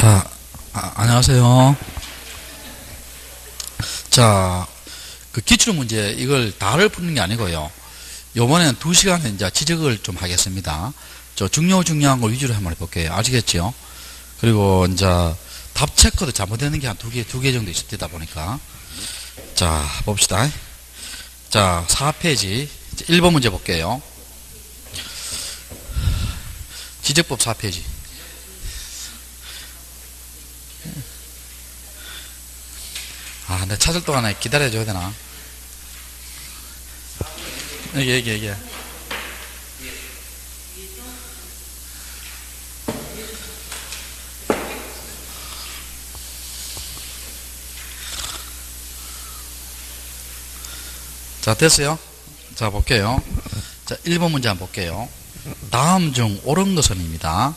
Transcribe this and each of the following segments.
자, 안녕하세요. 자, 그 기출문제 이걸 다를 푸는 게 아니고요. 요번에는 2시간에 이제 지적을 좀 하겠습니다. 저 중요한 거 위주로 한번 해볼게요. 아시겠죠? 그리고 이제 답 체크도 잘못되는 게 한 두 개 정도 있었다 보니까. 자, 봅시다. 자, 4페이지. 1번 문제 볼게요. 지적법 4페이지. 내가 찾을 동안에 기다려줘야 되나? 여기. 자, 됐어요? 자, 볼게요. 자, 1번 문제 한번 볼게요. 다음 중 옳은 것은입니다.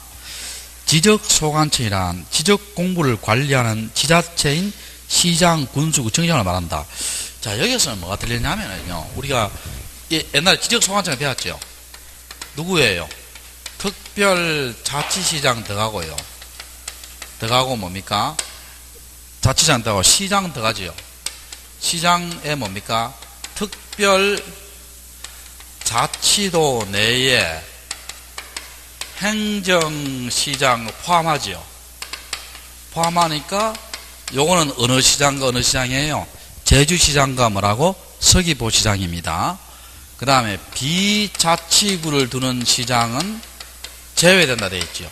지적소관청이란 지적 공부를 관리하는 지자체인 시장, 군수, 구청장을 말한다. 자, 여기서는 뭐가 들리냐면요. 우리가 옛날에 지적소관청을 배웠죠. 누구예요? 특별자치시장 들어가고요. 들어가고 뭡니까? 자치시장 들어가고 시장 들어가지요. 시장에 뭡니까? 특별자치도 내에 행정시장 포함하지요. 포함하니까 요거는 어느 시장과 어느 시장이에요? 제주시장과 뭐라고? 서귀포시장입니다. 그 다음에 비자치구를 두는 시장은 제외된다 되어 있죠.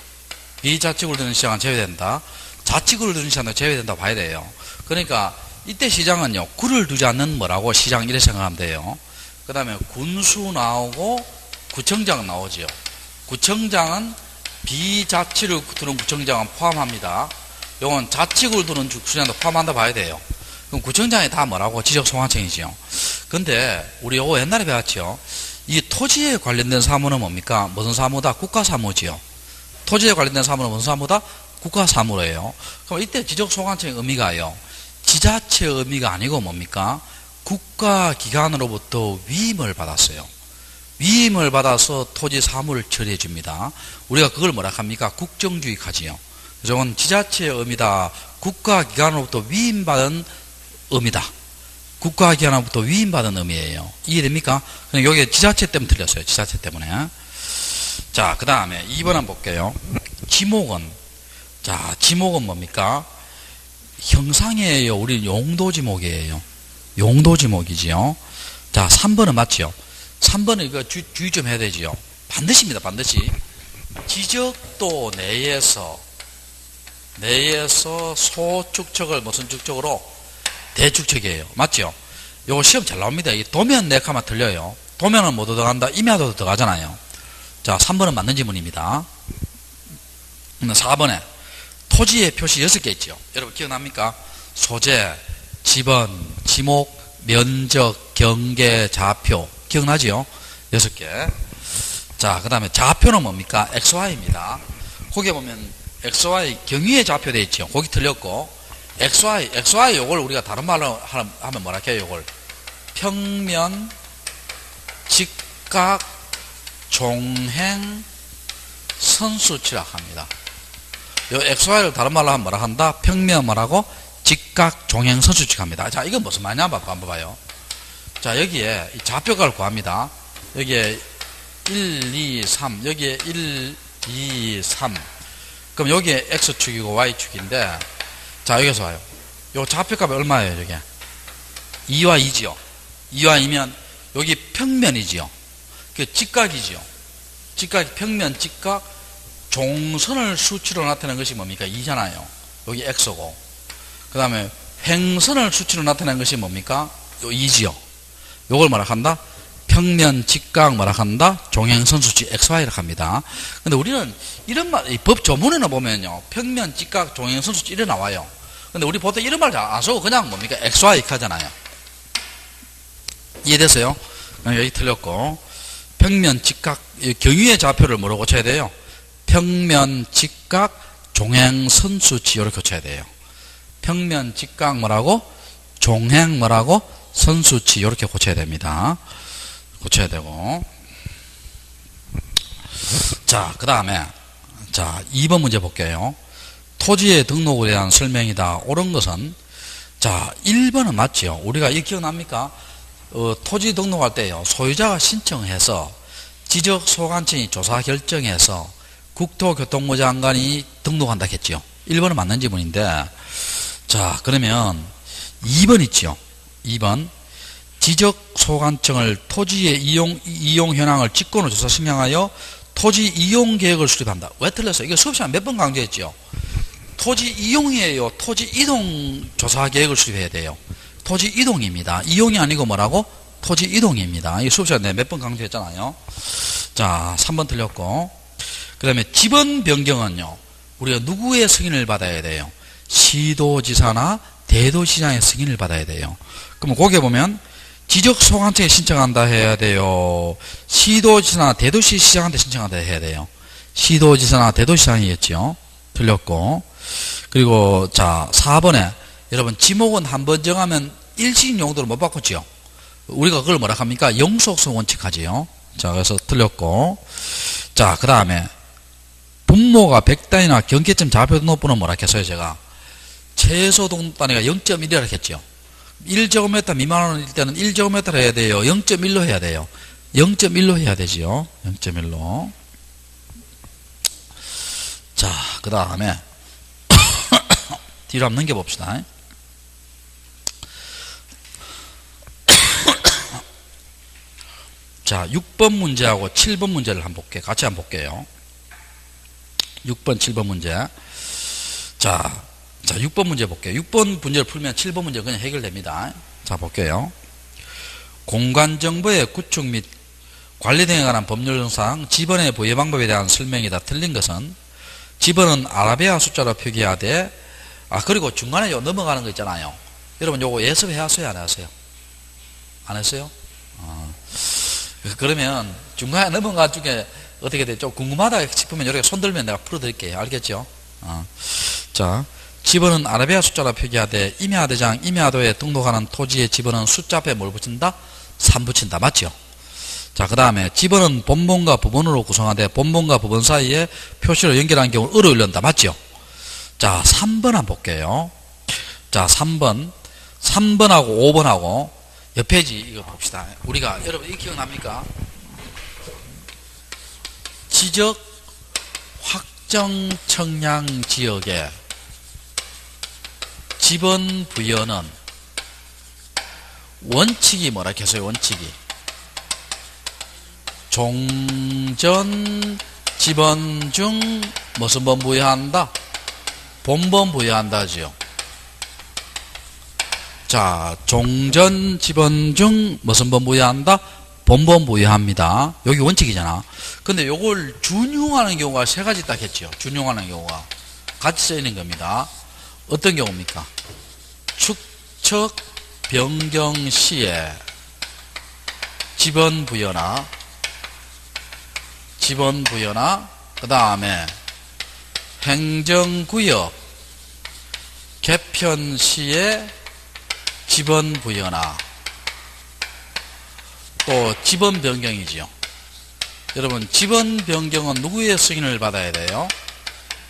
비자치구를 두는 시장은 제외된다. 자치구를 두는 시장도 제외된다 봐야 돼요. 그러니까 이때 시장은요, 구를 두지 않는 뭐라고? 시장 이렇게 생각하면 돼요. 그 다음에 군수 나오고 구청장 나오지요. 구청장은 비자치를 두는 구청장은 포함합니다. 요건 자치구를 두는 구청장도 포함한다 봐야 돼요. 그럼 구청장이 다 뭐라고? 지적소관청이지요. 근데 우리 요거 옛날에 배웠죠. 이 토지에 관련된 사무는 뭡니까? 무슨 사무다? 국가사무지요. 토지에 관련된 사무는 무슨 사무다? 국가사무예요. 그럼 이때 지적소관청의 의미가요, 지자체의 의미가 아니고 뭡니까? 국가기관으로부터 위임을 받았어요. 위임을 받아서 토지 사무를 처리해 줍니다. 우리가 그걸 뭐라 합니까? 국정주의까지요. 저건 지자체의 의미다. 국가기관으로부터 위임받은 의미다. 국가기관으로부터 위임받은 의미예요. 이해됩니까? 그냥 여기 지자체 때문에 틀렸어요. 지자체 때문에. 자, 그 다음에 2번 한번 볼게요. 지목은, 자, 지목은 뭡니까? 형상이에요. 우리 용도지목이에요. 용도지목이지요. 자, 3번은 맞지요? 3번은 이거 주의 좀 해야 되지요. 반드시입니다. 반드시. 지적도 내에서 소축척을 무슨 축척으로? 대축척이에요. 맞죠? 요거 시험 잘 나옵니다. 이 도면 네카만 틀려요. 도면은 모두 들어간다. 임야도 들어가잖아요. 자, 3번은 맞는 지문입니다. 4번에 토지의 표시 6개 있죠. 여러분 기억납니까? 소재, 지번, 지목, 면적, 경계, 좌표. 기억나지요? 6개. 자, 그 다음에 좌표는 뭡니까? XY입니다. 거기에 보면 XY 경위의 좌표 되어 있죠. 거기 틀렸고, XY 요걸 우리가 다른 말로 하면 뭐라 해요? 요걸 평면, 직각, 종행, 선수치락 합니다. 요 XY를 다른 말로 하면 뭐라 한다? 평면 뭐라고? 직각, 종행, 선수치락 합니다. 자, 이건 무슨 말이냐? 한번 봐요. 자, 여기에 이 좌표값을 구합니다. 여기에 1, 2, 3, 여기에 1, 2, 3. 그럼 여기에 X축이고 Y축인데, 자, 여기서 와요. 요 좌표값이 얼마예요, 여기? 2와 2지요. 2와 2면, 여기 평면이지요. 그 직각이지요. 직각이 평면, 직각, 종선을 수치로 나타내는 것이 뭡니까? 2잖아요. 여기 X고. 그 다음에 횡선을 수치로 나타내는 것이 뭡니까? 요 2지요. 요걸 뭐라 한다? 평면, 직각 뭐라 한다? 종행선 수치 XY라 합니다. 근데 우리는 이런 말, 법 조문에는 보면요, 평면, 직각, 종행선 수치 이래 나와요. 근데 우리 보통 이런 말 잘 안 쓰고 그냥 뭡니까? XY 하잖아요. 이해됐어요? 여기 틀렸고, 평면, 직각, 경위의 좌표를 뭐로 고쳐야 돼요? 평면, 직각, 종행선 수치 이렇게 고쳐야 돼요. 평면, 직각 뭐라고? 종행 뭐라고? 선수치 이렇게 고쳐야 됩니다. 고쳐야 되고. 자, 그 다음에 자 2번 문제 볼게요. 토지의 등록에 대한 설명이다. 옳은 것은 자 1번은 맞죠. 우리가 이 기억납니까? 토지 등록할 때요 소유자가 신청해서 지적소관청이 조사 결정해서 국토교통부 장관이 등록한다 했죠. 1번은 맞는 지문인데 자 그러면 2번 있죠. 2번 지적소관청을 토지의 이용 현황을 직권으로 조사 신청하여 토지 이용 계획을 수립한다. 왜 틀렸어요? 이거 수업 시간 몇 번 강조했죠. 토지 이용이에요. 토지 이동 조사 계획을 수립해야 돼요. 토지 이동입니다. 이용이 아니고 뭐라고? 토지 이동입니다. 이 수업 시간에 몇 번 강조했잖아요. 자, 3번 틀렸고. 그 다음에 지번 변경은요. 우리가 누구의 승인을 받아야 돼요? 시도지사나 대도시장의 승인을 받아야 돼요. 그러면 거기에 보면 지적소관청에 신청한다 해야 돼요. 시도지사나 대도시시장한테 신청한다 해야 돼요. 시도지사나 대도시장이겠죠. 틀렸고. 그리고 자 4번에 여러분 지목은 한 번 정하면 일시적 용도로 못 바꿨죠. 우리가 그걸 뭐라 합니까? 영속성 원칙 하지요. 자 그래서 틀렸고. 자 그 다음에 분모가 100단위나 경계점 좌표 등록번호 뭐라 했어요 제가? 최소 등록 단위가 0.1이라 했죠. 1제곱미터 미만일 때는 1제곱미터로 해야 돼요. 0.1로 해야 돼요. 0.1로 해야 되지요. 0.1로. 자, 그 다음에 뒤로 한번 넘겨봅시다. 자, 6번 문제하고 7번 문제를 한번 볼게요. 같이 한번 볼게요. 6번, 7번 문제. 자, 6번 문제 볼게요. 6번 문제를 풀면 7번 문제 그냥 해결됩니다. 자, 볼게요. 공간정보의 구축 및 관리 등에 관한 법률상 지번의 부여 방법에 대한 설명이다. 틀린 것은 지번은 아라비아 숫자로 표기하되 그리고 중간에 요 넘어가는 거 있잖아요. 여러분 요거 예습해 하세요? 안 하세요? 안 했어요? 그러면 중간에 넘어간 중에 어떻게 돼? 좀 궁금하다 싶으면 이렇게 손 들면 내가 풀어드릴게요. 알겠죠? 자, 지번은 아라비아 숫자로 표기하되 임야대장, 임야도에 등록하는 토지의 지번은 숫자 앞에 뭘 붙인다? 3 붙인다. 맞죠? 자, 그 다음에 지번은 본본과 부본으로 구성하되 본본과 부본 사이에 표시로 연결한 경우 을을 올린다. 맞죠? 자, 3번 한번 볼게요. 자, 3번하고 5번하고 옆 페이지 이거 봅시다. 우리가 여러분 이 기억납니까? 지적 확정 청량 지역에 지번 부여는 원칙이 뭐라 했어요? 원칙이 종전 지번 중 무슨 번 부여한다? 본번 부여한다 하지요. 자, 종전 지번 중 무슨 번 부여한다? 본번 부여합니다. 여기 원칙이잖아. 근데 요걸 준용하는 경우가 세 가지 딱 했죠. 준용하는 경우가 같이 써 있는 겁니다. 어떤 경우입니까? 축척 변경 시에 지번 부여나 그 다음에 행정구역 개편 시에 지번 부여나 또 지번 변경이지요. 여러분 지번 변경은 누구의 승인을 받아야 돼요?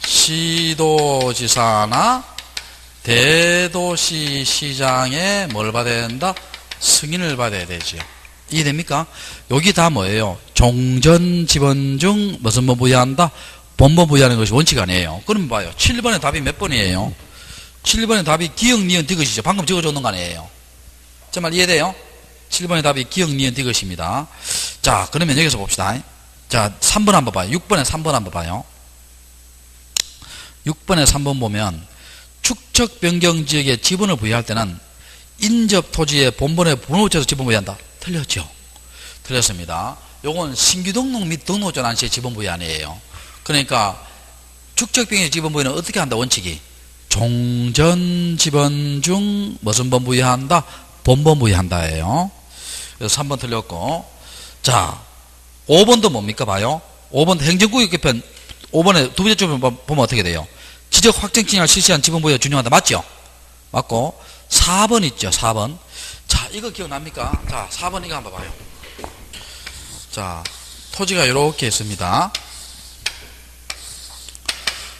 시도지사나 대도시시장에 뭘 받아야 된다? 승인을 받아야 되지요. 이해됩니까? 여기 다 뭐예요? 종전 지번 중 무슨 번 부여한다? 본번 부여하는 것이 원칙 아니에요. 그럼 봐요. 7번의 답이 몇 번이에요? 7번의 답이 기역, 니은, 디귿이죠. 방금 적어줬는 거 아니에요. 제 말 이해돼요? 7번의 답이 기역, 니은, 디귿입니다. 자, 그러면 여기서 봅시다. 자, 3번 한번 봐요. 6번에 3번 한번 봐요. 6번에 3번 보면 축척 변경 지역에 지분을 부여할 때는 인접 토지의 본번에 번호를 붙여서 지분 부여한다. 틀렸죠? 틀렸습니다. 요건 신규 등록 및 등록전 안시에 지분 부여 아니에요. 그러니까 축척 변경 지분 부여는 어떻게 한다? 원칙이 종전 지번 중 무슨 번 부여한다? 본번 부여한다예요. 그래서 3번 틀렸고, 자 5번도 뭡니까? 봐요. 5번 행정구역 개편 5번에 두 번째 줄 보면 어떻게 돼요? 지적 확정 진행을 실시한 지분 부여 준용한다. 맞죠? 맞고 4번 있죠. 4번. 자, 이거 기억납니까? 자, 4번 이거 한번 봐요. 자, 토지가 이렇게 있습니다.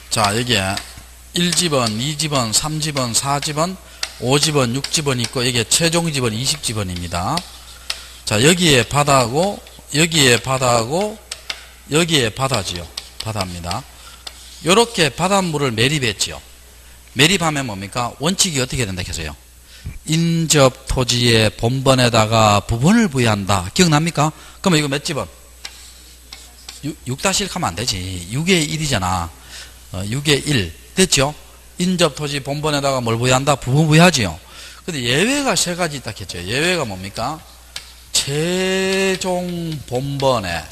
자, 여기에 1집원, 2집원, 3집원, 4집원, 5집원, 6집원 있고 이게 최종집원 20집원입니다. 자, 여기에 바다고 여기에 바다고 여기에 바다지요. 바다입니다. 요렇게 바닷물을 매립했지요. 매립하면 뭡니까? 원칙이 어떻게 된다 했어요? 인접 토지의 본번에다가 부분을 부여한다. 기억납니까? 그러면 이거 몇 집원? 6-1 하면 안 되지. 6의 1이잖아. 6의 1. 됐죠? 인접 토지 본번에다가 뭘 부여한다? 부분 부여하지요. 근데 예외가 세 가지 있다 했죠. 예외가 뭡니까? 최종 본번의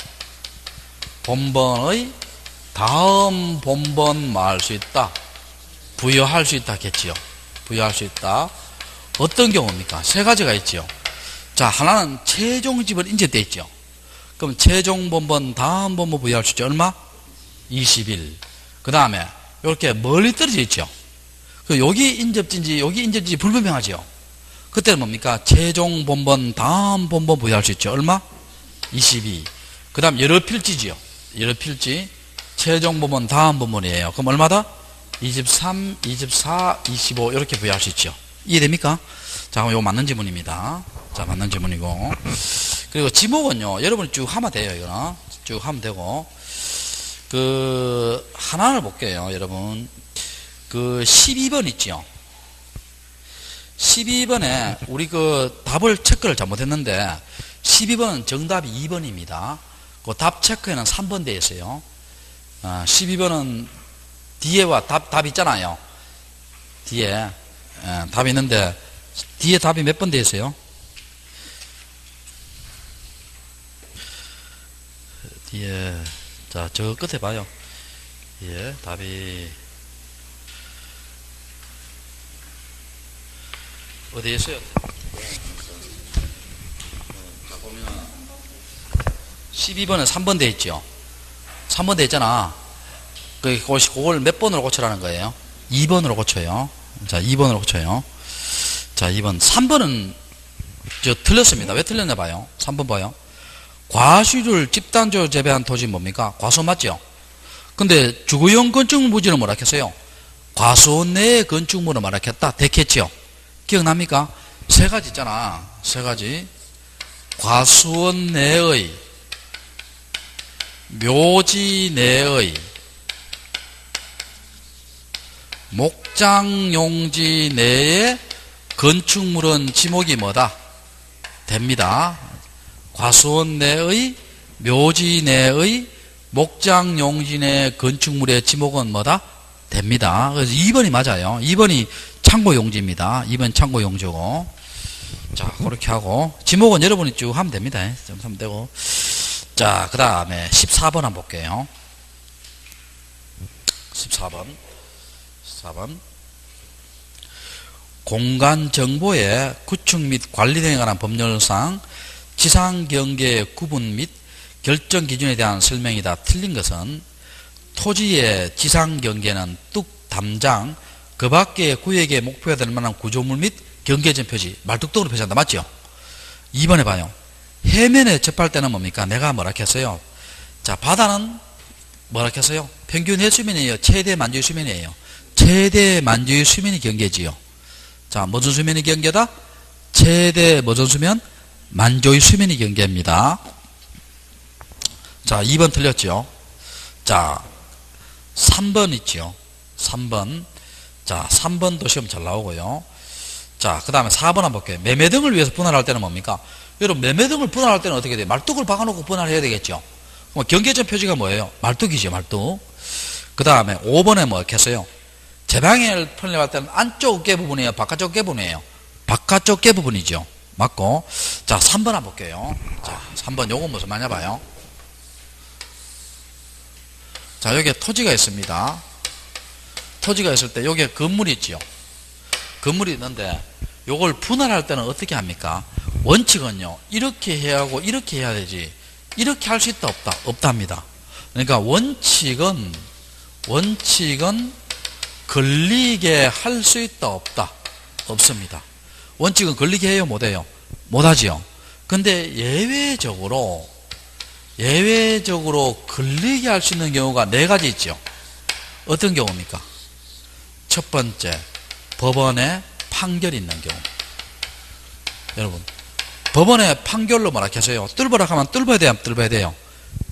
다음 본번 뭐 할 수 있다? 부여할 수 있다 했지요. 부여할 수 있다. 어떤 경우입니까? 세 가지가 있지요. 자, 하나는 최종집을 인접돼 있죠. 그럼 최종 본번 다음 본번 부여할 수 있죠. 얼마? 20일. 그 다음에 이렇게 멀리 떨어져 있죠. 그 여기 인접진지 여기 인접진지 불분명하죠. 그때는 뭡니까? 최종 본번 다음 본번 부여할 수 있죠. 얼마? 22. 그 다음 여러 필지지요. 여러 필지. 최종 본번 다음 본번이에요. 그럼 얼마다? 23, 24, 25 이렇게 부여할 수 있죠. 이해됩니까? 자, 그럼 이거 맞는 지문입니다. 자, 맞는 지문이고. 그리고 지목은요, 여러분이 쭉 하면 돼요, 이거는. 쭉 하면 되고. 하나를 볼게요, 여러분. 12번 있죠? 12번에 우리 답을 체크를 잘못했는데, 12번은 정답이 2번입니다. 그 답 체크에는 3번 되어 있어요. 12번은 뒤에와 답 있잖아요. 뒤에. 답이 있는데, 뒤에 답이 몇 번 되어 있어요? 뒤에, 자, 저 끝에 봐요. 예, 답이, 어디에 있어요? 자, 보면, 12번은 3번 되어 있죠? 3번 되어 있잖아. 그걸 몇 번으로 고치라는 거예요? 2번으로 고쳐요. 자, 2번으로 고쳐요. 자, 2번. 3번은, 틀렸습니다. 왜 틀렸나 봐요? 3번 봐요. 과수를 집단적으로 재배한 토지 뭡니까? 과수원 맞죠? 근데 주거용 건축물 부지는 뭐라 했어요? 과수원 내의 건축물을 말했겠다. 됐겠죠? 기억납니까? 세 가지 있잖아. 세 가지. 과수원 내의, 묘지 내의, 목장용지 내의 건축물은 지목이 뭐다? 됩니다. 과수원 내의, 묘지 내의, 목장용지 내의 건축물의 지목은 뭐다? 됩니다. 그래서 2번이 맞아요. 2번이 창고용지입니다. 2번 창고용지고. 자, 그렇게 하고. 지목은 여러분이 쭉 하면 됩니다. 좀 하면 되고. 자, 그 다음에 14번 한번 볼게요. 14번. 공간정보의 구축 및 관리 등에 관한 법률상 지상경계의 구분 및 결정 기준에 대한 설명이다. 틀린 것은 토지의 지상경계는 뚝, 담장, 그 밖의 구역의 목표가 될 만한 구조물 및 경계점 표시, 말뚝뚝으로 표시한다. 맞죠? 2번에 봐요. 해면에 접할 때는 뭡니까? 내가 뭐라 했어요? 자, 바다는 뭐라 했어요? 평균 해수면이에요? 최대 만조의 수면이에요? 최대 만조의 수면이 경계지요. 자, 무슨 수면이 경계다? 최대 무슨 수면? 만조의 수면이 경계입니다. 자, 2번 틀렸죠. 자, 3번 있죠. 3번. 자, 3번도 시험 잘 나오고요. 자, 그 다음에 4번 한번 볼게요. 매매 등을 위해서 분할할 때는 뭡니까? 여러분, 매매 등을 분할할 때는 어떻게 돼요? 말뚝을 박아놓고 분할해야 되겠죠. 경계점 표지가 뭐예요? 말뚝이죠, 말뚝. 그 다음에 5번에 뭐 했어요? 재방을 편립할 때는 안쪽 어깨 부분이에요? 바깥쪽 어깨 부분이에요? 바깥쪽 어깨 부분이죠. 맞고. 자, 3번 한번 볼게요. 자, 3번 요건 무슨 말이냐 봐요. 자, 여기에 토지가 있습니다. 토지가 있을 때 여기에 건물이 있죠. 건물이 있는데 요걸 분할할 때는 어떻게 합니까? 원칙은요, 이렇게 해야 하고 이렇게 해야 되지, 이렇게 할 수 있다 없다? 없답니다. 그러니까 원칙은 걸리게 할 수 있다 없다? 없습니다. 원칙은 걸리게 해요 못해요? 못하지요. 근데 예외적으로 걸리게 할 수 있는 경우가 4가지 있죠. 어떤 경우입니까? 첫 번째, 법원에 판결이 있는 경우. 여러분, 법원에 판결로 뭐라 하세요? 뚫으라 하면 뚫어야 돼요? 안 뚫어야 돼요?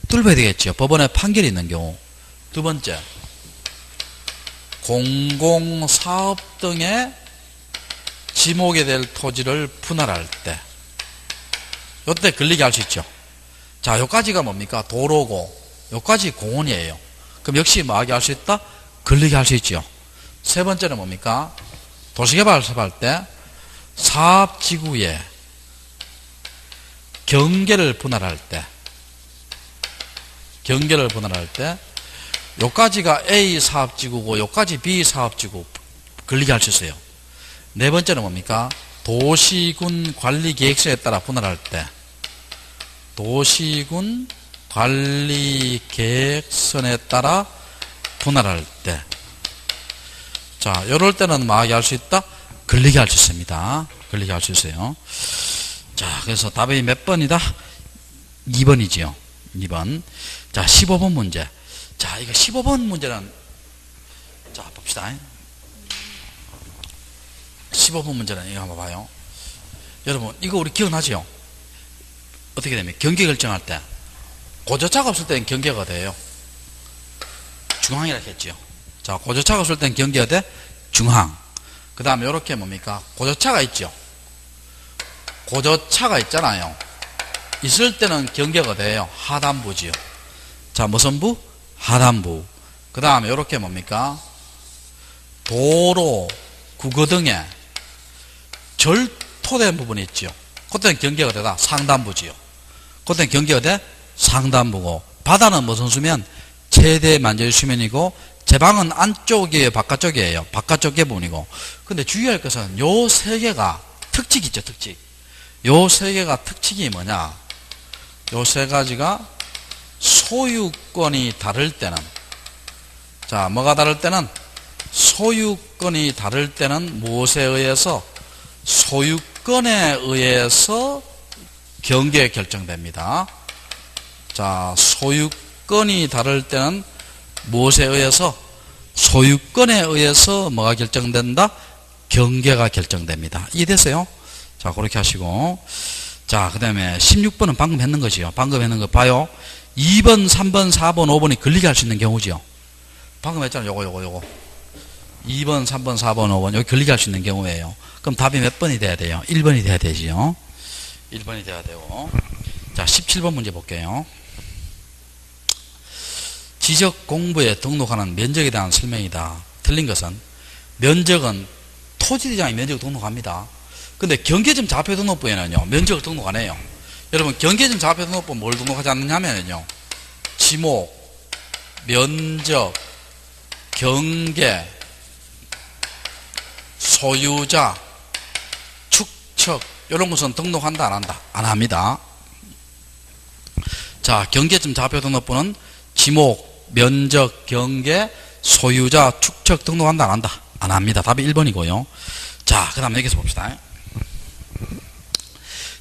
뚫어야 되겠죠. 법원에 판결이 있는 경우. 두 번째, 공공사업 등의 지목이 될 토지를 분할할 때, 요때 걸리게 할 수 있죠. 자, 요까지가 뭡니까? 도로고, 요까지 공원이에요. 그럼 역시 뭐하게 할 수 있다? 걸리게 할 수 있죠. 세 번째는 뭡니까? 도시개발 사업할 때 사업지구의 경계를 분할할 때, 요까지가 A 사업지구고 요까지 B 사업지구 걸리게 할 수 있어요. 네 번째는 뭡니까? 도시군 관리계획서에 따라 분할할 때, 도시군 관리계획선에 따라 분할할 때, 자, 요럴 때는 뭐하게 할 수 있다? 걸리게 할 수 있습니다. 걸리게 할 수 있어요. 자, 그래서 답이 몇 번이다? 2번이지요. 2번. 자, 15번 문제. 자, 이거 15번 문제는, 자, 봅시다. 15번 문제는 이거 한번 봐요. 여러분, 이거 우리 기억나죠? 어떻게 되면 경계 결정할 때 고저차가 없을 때는 경계가 돼요. 중항이라 했죠. 자, 고저차가 없을 때는 경계가 돼 중항. 그 다음에 이렇게 뭡니까? 고저차가 있죠. 고저차가 있잖아요. 있을 때는 경계가 돼요. 하단부지요. 자, 무슨 부? 하단부. 그 다음에 이렇게 뭡니까? 도로, 국어 등에 절토된 부분이 있죠. 그때는 경계가 되다 상단부지요. 그때는 경계가 돼 상단부고, 바다는 무슨 수면? 최대 만져의 수면이고, 제방은 안쪽이에요, 바깥쪽이에요? 바깥쪽 부분이고. 근데 주의할 것은 요 세 개가 특징이 있죠, 특징. 요 세 개가 특징이 뭐냐? 요 세 가지가 소유권이 다를 때는, 자, 뭐가 다를 때는? 소유권이 다를 때는 무엇에 의해서? 소유권에 의해서 경계 결정됩니다. 자, 소유권이 다를 때는 무엇에 의해서? 소유권에 의해서 뭐가 결정된다? 경계가 결정됩니다. 이해됐어요? 자, 그렇게 하시고. 자, 그 다음에 16번은 방금 했는 거지요. 방금 했는 거 봐요. 2번, 3번, 4번, 5번이 걸리게 할 수 있는 경우지요. 방금 했잖아요. 요거. 2번, 3번, 4번, 5번. 여기 걸리게 할 수 있는 경우예요. 그럼 답이 몇 번이 돼야 돼요? 1번이 돼야 되지요. 1번이 돼야 되고. 자, 17번 문제 볼게요. 지적 공부에 등록하는 면적에 대한 설명이다. 틀린 것은, 면적은 토지대장이 면적을 등록합니다. 근데 경계점 좌표 등록부에는요, 면적을 등록 안 해요. 여러분, 경계점 좌표 등록부 뭘 등록하지 않느냐면요, 지목, 면적, 경계, 소유자, 축척, 이런 것은 등록한다, 안 한다? 안 합니다. 자, 경계점 좌표 등록부는 지목, 면적, 경계, 소유자, 축척 등록한다, 안 한다? 안 합니다. 답이 1번이고요. 자, 그 다음 여기서 봅시다.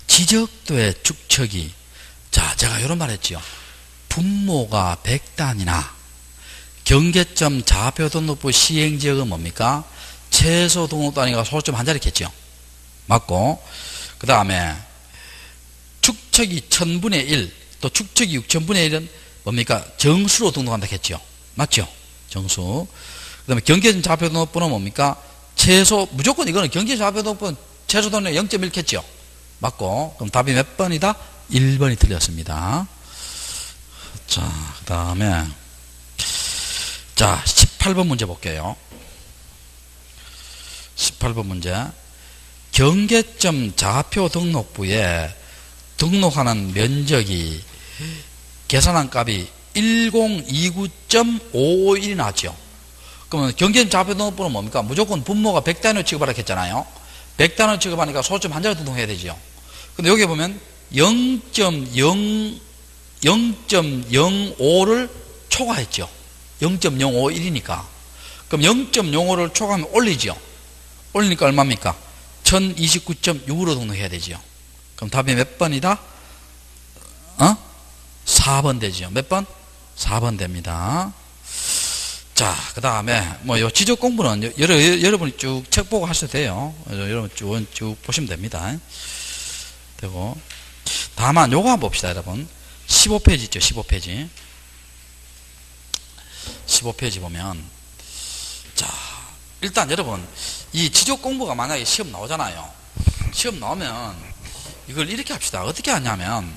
지적도의 축척이, 자, 제가 이런 말 했지요. 분모가 100단이나 경계점 좌표 등록부 시행지역은 뭡니까? 최소 등록 단위가 소수점 한 자리겠죠. 맞고, 그 다음에 축척이 1000분의 1, 또 축척이 6000분의 1은 뭡니까? 정수로 등록한다 했죠. 맞죠? 정수. 그 다음에 경계점 좌표 등록부는 뭡니까? 최소, 무조건 이거는 경계점 좌표 등록부는 최소 등록 0.1겠죠. 맞고, 그럼 답이 몇 번이다? 1번이 틀렸습니다. 자, 그 다음에, 자, 18번 문제 볼게요. 18번 문제. 경계점 좌표 등록부에 등록하는 면적이 계산한 값이 1029.551이 나왔죠. 그러면 경계점 좌표 등록부는 뭡니까? 무조건 분모가 100단위로 취급하라 했잖아요. 100단위로 취급하니까 소수점 한 자리 등록해야 되죠. 근데 여기 보면 0.05를 초과했죠. 0.051이니까. 그럼 0.05를 초과하면 올리죠. 올리니까 얼마입니까? 1029.6으로 등록해야 되죠. 그럼 답이 몇 번이다? 4번 되죠. 몇 번? 4번 됩니다. 자, 그 다음에, 요 지적 공부는 여러분이 쭉 책 보고 하셔도 돼요. 여러분 쭉 보시면 됩니다. 되고. 다만, 요거 한번 봅시다, 여러분. 15페이지 있죠, 15페이지. 15페이지 보면. 자, 일단 여러분, 이 지적 공부가 만약에 시험 나오잖아요. 시험 나오면, 이걸 이렇게 합시다. 어떻게 하냐면,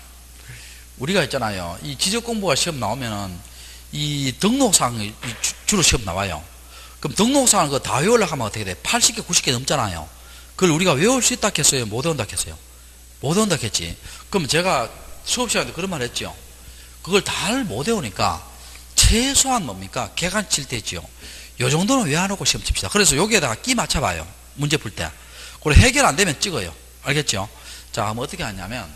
우리가 있잖아요. 이 지적 공부가 시험 나오면은, 이 등록사항이 주로 시험 나와요. 그럼 등록사항을 그거 다 외우려고 하면 어떻게 돼? 80개, 90개 넘잖아요. 그걸 우리가 외울 수 있다 했어요? 못 외운다 했어요? 못 외운다 했지. 그럼 제가 수업 시간에 그런 말 했죠. 그걸 다 못 외우니까 최소한 뭡니까? 개간 칠 때지요. 요 정도는 외워놓고 시험 칩시다. 그래서 여기에다가 끼 맞춰봐요. 문제 풀 때. 그리고 해결 안 되면 찍어요. 알겠죠? 자, 그럼 어떻게 하냐면,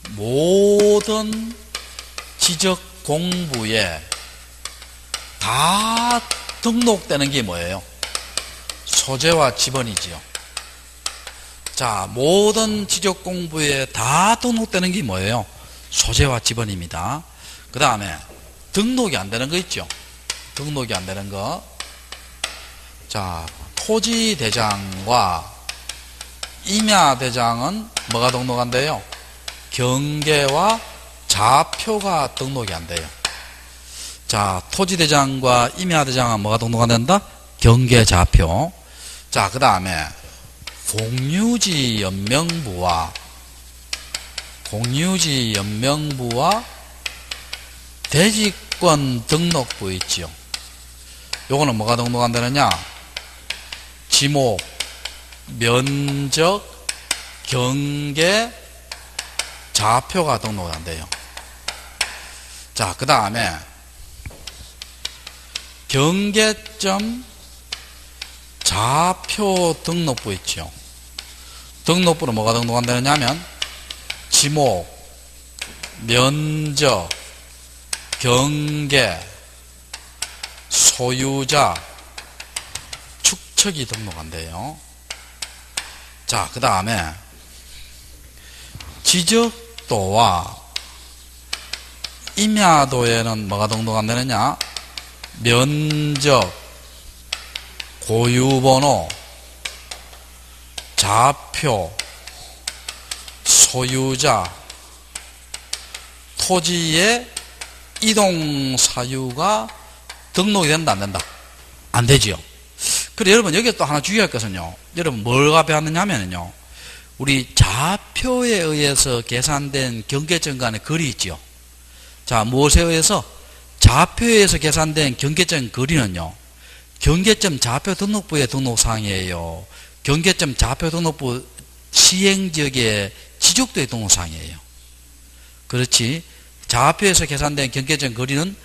모든 지적 공부에 다 등록되는 게 뭐예요? 소재와 지번이지요. 자, 모든 지적 공부에 다 등록되는 게 뭐예요? 소재와 지번입니다. 그 다음에 등록이 안 되는 거 있죠? 등록이 안 되는 거. 자, 토지대장과 임야대장은 뭐가 등록한대요? 경계와 좌표가 등록이 안 돼요. 자, 토지대장과 임야대장은 뭐가 등록 안 된다? 경계 좌표. 자, 그 다음에 공유지 연명부와 대지권 등록부 있지요. 요거는 뭐가 등록 안 되느냐? 지목, 면적, 경계, 좌표가 등록 안 돼요. 자, 그 다음에 경계점 좌표 등록부 있죠. 등록부는 뭐가 등록 안 되느냐 하면 지목, 면적, 경계, 소유자, 축척이 등록 안 돼요. 자, 그 다음에 지적도와 임야도에는 뭐가 등록 안 되느냐? 면적, 고유번호, 좌표, 소유자, 토지의 이동 사유가 등록이 된다, 안 된다? 안 되지요. 그래, 여러분, 여기에 또 하나 주의할 것은요. 여러분, 뭐가 배웠느냐 하면요. 우리 좌표에 의해서 계산된 경계점 간의 거리 있지요. 자, 무엇에 의해서? 좌표에 의해서 계산된 경계점 거리는요, 경계점 좌표 등록부의 등록사항이에요. 경계점 좌표 등록부 시행지역의 지적도의 등록사항이에요. 그렇지. 좌표에서 계산된 경계점 거리는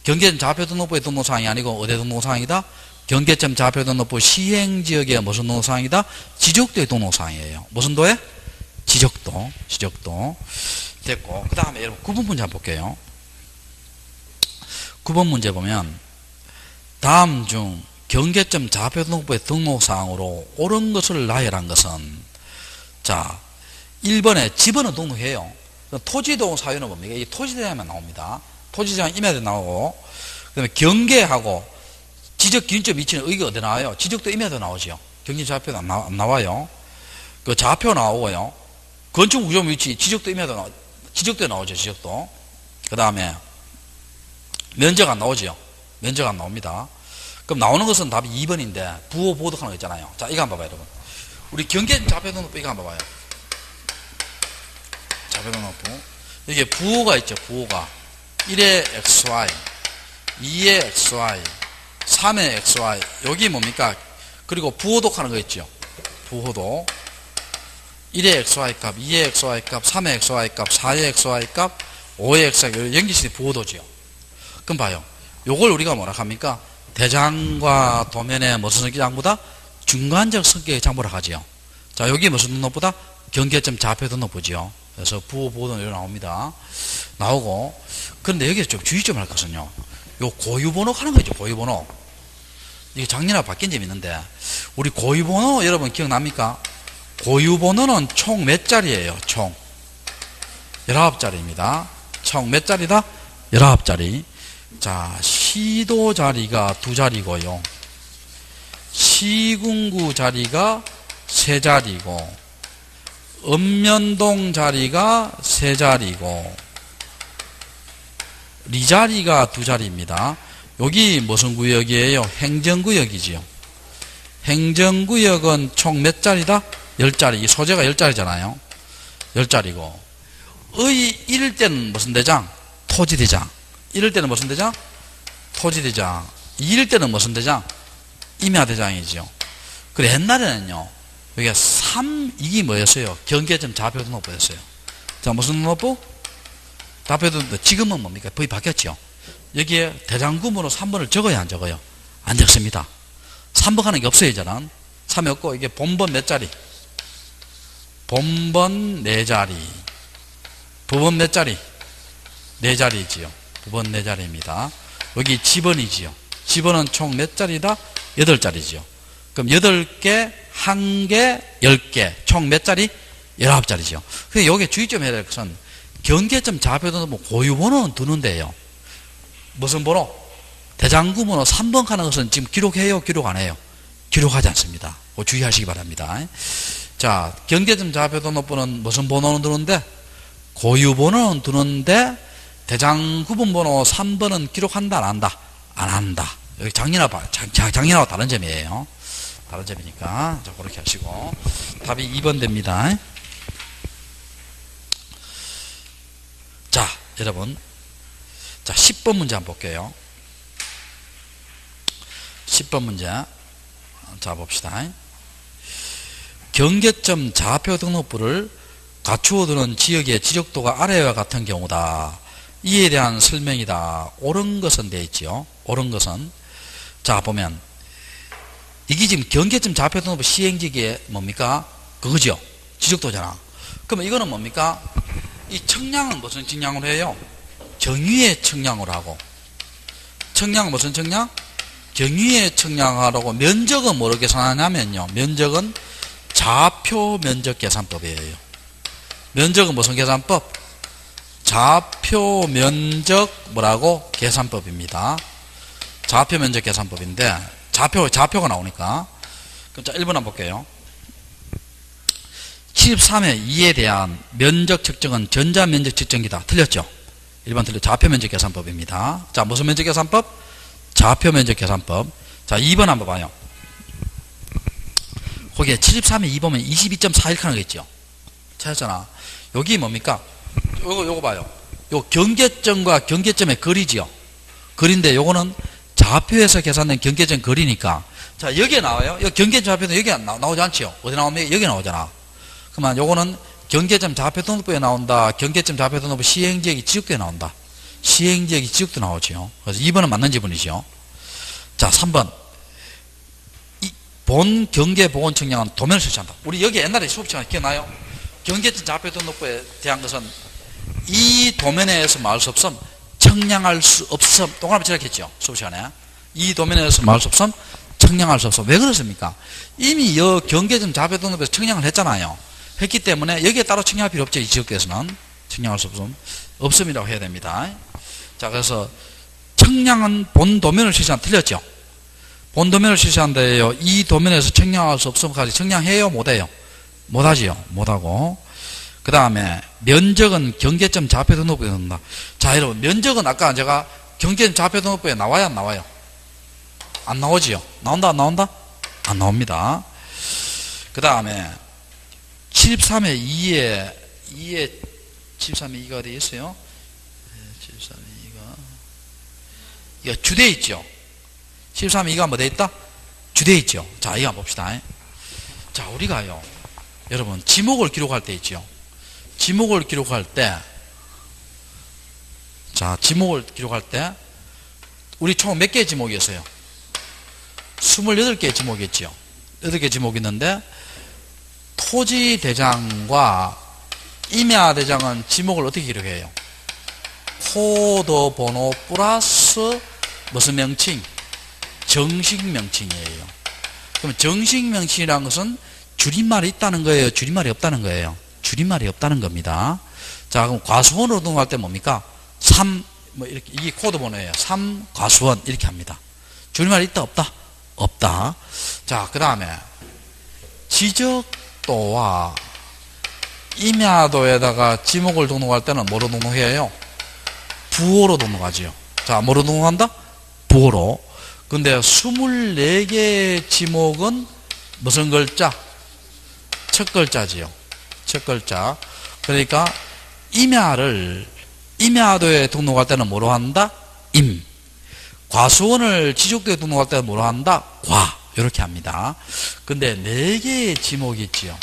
경계점 좌표 등록부의 등록사항이 아니고 어디 등록사항이다? 경계점 좌표 등록부 시행지역의 무슨 등록사항이다? 지적도의 등록사항이에요. 무슨 도에? 지적도. 됐고. 그 다음에 여러분 9번 문제 한번 볼게요. 9번 문제 보면 다음 중 경계점 좌표 등록부의 등록사항으로 옳은 것을 나열한 것은, 자, 1번에 집어는 등록해요. 토지동 사유는 뭡니까? 이 토지대장만 나옵니다. 토지대장 임야대 나오고, 그 다음에 경계하고 지적 기준점 위치는 의가 어디 나와요? 지적도 임야도 나오죠. 경계 좌표도 안 나와요. 그 좌표 나오고요. 건축 구조 위치 지적도 임야도 지적도 나오죠. 지적도. 그 다음에 면적 안 나오죠. 면적 안 나옵니다. 그럼 나오는 것은 답이 2번인데 부호 보도하는 거 있잖아요. 자, 이거 한번 봐봐요, 여러분. 우리 경계 좌표 등록부 이거 한번 봐봐요. 좌표 등록부. 이게 부호가 있죠. 부호가 1의 XY, 2의 XY, 3의 XY. 여기 뭡니까? 그리고 부호독 하는 거 있죠. 부호독. 1의 XY 값, 2의 XY 값, 3의 XY 값, 4의 XY 값, 5의 XY 연기식이 부호도지요. 그럼 봐요. 요걸 우리가 뭐라 합니까? 대장과 도면의 무슨 성격 장부다? 중간적 성격의 장부라 하지요. 자, 여기 무슨 등록부다? 경계점 좌표 등록부지요. 그래서 부호 보호는 이렇게 나옵니다. 나오고. 그런데 여기서 좀 주의 좀 할 것은요. 요 고유번호 하는 거죠. 고유번호. 이게 작년에 바뀐 점이 있는데, 우리 고유번호 여러분 기억납니까? 고유번호는 총 몇 자리예요? 총 19자리입니다. 총 몇 자리다? 19자리. 자, 시도 자리가 2자리고요. 시군구 자리가 3자리고, 읍면동 자리가 3자리고, 리자리가 2자리입니다. 여기 무슨 구역이에요? 행정구역이지요. 행정구역은 총 몇 자리다? 10자리. 이 소재가 10자리잖아요. 10자리고. 이럴 때는 무슨 대장? 토지대장. 이럴 때는 무슨 대장? 토지대장. 이럴 때는 무슨 대장? 임야대장이죠. 그래, 옛날에는요, 여기가 이게 뭐였어요? 경계점 좌표등록부였어요. 자, 무슨 등록부? 좌표등록부. 지금은 뭡니까? 법이 바뀌었죠. 여기에 대장구문으로 3번을 적어야 안 적어요? 안 적습니다. 3번 하는 게 없어요, 이제는. 3이 없고, 이게 본번 몇 자리? 본번 4자리. 부번 몇 자리? 4자리지요. 부번 4자리입니다. 여기 지번이지요. 지번은 총 몇 자리다? 8자리지요. 그럼 8개, 1개, 10개. 총 몇 자리? 19자리지요. 근데 여기 주의 좀 해야 될 것은 경계점 좌표등록부 고유번호는 두는데요. 무슨 번호? 대장구번호 3번 하는 것은 지금 기록해요? 기록 안 해요? 기록하지 않습니다. 주의하시기 바랍니다. 자, 경계점 좌표등록부는 무슨 번호는 두는데? 고유번호는 두는데 대장구분번호 3번은 기록한다 안 한다? 안 한다. 여기 작년하고 다른 점이에요. 다른 점이니까 자, 그렇게 하시고 답이 2번 됩니다. 자, 여러분, 자 10번 문제 한번 볼게요. 10번 문제 자 봅시다. 경계점 좌표 등록부를 갖추어 두는 지역의 지적도가 아래와 같은 경우다. 이에 대한 설명이다. 옳은 것은 되어 있지요. 옳은 것은 자 보면 이게 지금 경계점 좌표 등록부 시행지기에 뭡니까? 그거죠. 지적도잖아. 그러면 이거는 뭡니까? 이 청량은 무슨 청량으로 해요? 경위의 청량으로 하고, 청량은 무슨 청량? 경위의 청량하라고. 면적은 뭐로 계산하냐면요, 면적은 좌표 면적 계산법이에요. 면적은 무슨 계산법? 좌표 면적 뭐라고? 계산법입니다. 좌표 면적 계산법인데 좌표가 나오니까. 그럼 자 1번 한번 볼게요. 73회 2에 대한 면적 측정은 전자면적 측정기다. 틀렸죠? 1번 틀렸죠? 좌표 면적 계산법입니다. 자, 무슨 면적 계산법? 좌표 면적 계산법. 자, 2번 한번 봐요. 거기에 73회 2보면 22.41 하는 거 있죠? 찾았잖아. 여기 뭡니까? 요거 봐요. 요 경계점과 경계점의 거리지요. 거리인데 요거는 좌표에서 계산된 경계점 거리니까. 자, 여기에 나와요. 여기 경계점 좌표는 여기 나오지 않지요? 어디 나오면 여기 나오잖아. 그러면 요거는 경계점 좌표 등록부에 나온다. 경계점 좌표 등록부 시행지역이 지역도에 나온다. 시행지역이 지역도 나오지요. 그래서 2번은 맞는 지분이죠. 자, 3번. 본 경계보건 측량은 도면을 설치한다. 우리 여기 옛날에 수업 시간에 기억나요? 경계점 좌표 등록부에 대한 것은 이 도면에서 말할 수 없음, 청량할 수 없음, 동그라미 칠했겠죠? 수업 시간에. 이 도면에서 말할 수 없음, 청량할 수 없음. 왜 그렇습니까? 이미 여 경계점 좌표 등록부에서 청량을 했잖아요. 했기 때문에 여기에 따로 청량할 필요 없죠. 이 지역에서는 청량할 수 없음, 없음이라고 해야 됩니다. 자, 그래서 청량은 본 도면을 실시한 틀렸죠? 본 도면을 실시한데요. 이 도면에서 청량할 수 없음까지 청량해요? 못해요? 못하지요? 못하고. 그 다음에 면적은 경계점 좌표 등록부에 넣는다. 자, 여러분, 면적은 아까 제가 경계점 좌표 등록부에 나와야 안 나와요? 안 나오지요? 나온다 안 나온다? 안 나옵니다. 그 다음에 73회 2에 73회 2가 어디 있어요? 73회 2가 이거 주돼 있죠? 73회 2가 뭐 돼 있다? 주돼 있죠? 자, 이거 한번 봅시다. 자, 우리가요, 여러분, 지목을 기록할 때 있죠? 지목을 기록할 때, 자, 지목을 기록할 때, 우리 총 몇 개의 지목이었어요? 28개의 지목이었죠? 8개 지목이 있는데, 토지대장과 임야대장은 지목을 어떻게 기록해요? 코드 번호 플러스 무슨 명칭? 정식 명칭이에요. 그럼 정식 명칭이라는 것은 줄임말이 있다는 거예요? 줄임말이 없다는 거예요? 줄임말이 없다는 겁니다. 자, 그럼 과수원으로 등록할 때 뭡니까? 뭐 이렇게, 이게 코드 번호예요. 3 과수원 이렇게 합니다. 줄임말 있다 없다? 없다. 자, 그 다음에 지적도와 임야도에다가 지목을 등록할 때는 뭐로 등록해요? 부호로 등록하지요. 자, 뭐로 등록한다? 부호로. 근데 24개의 지목은 무슨 글자? 첫 글자지요. 첫 글자. 그러니까 임야도에 등록할 때는 뭐로 한다? 임. 과수원을 지적도에 등록할 때는 뭐로 한다? 과. 이렇게 합니다. 근데 4개의 지목이 있지요.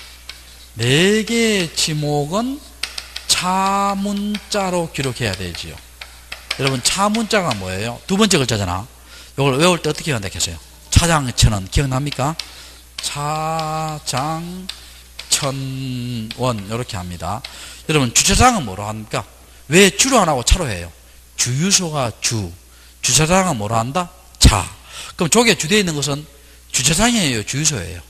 4개의 지목은 차문자로 기록해야 되지요. 여러분, 차문자가 뭐예요? 두 번째 글자잖아. 이걸 외울 때 어떻게 한다겠어요? 차장천원 기억납니까? 차장천원 이렇게 합니다. 여러분, 주차장은 뭐로 합니까? 왜 주로 안 하고 차로 해요? 주유소가 주차장은 뭐로 한다? 차. 그럼 저게 주되어 있는 것은 주차장이에요, 주유소예요?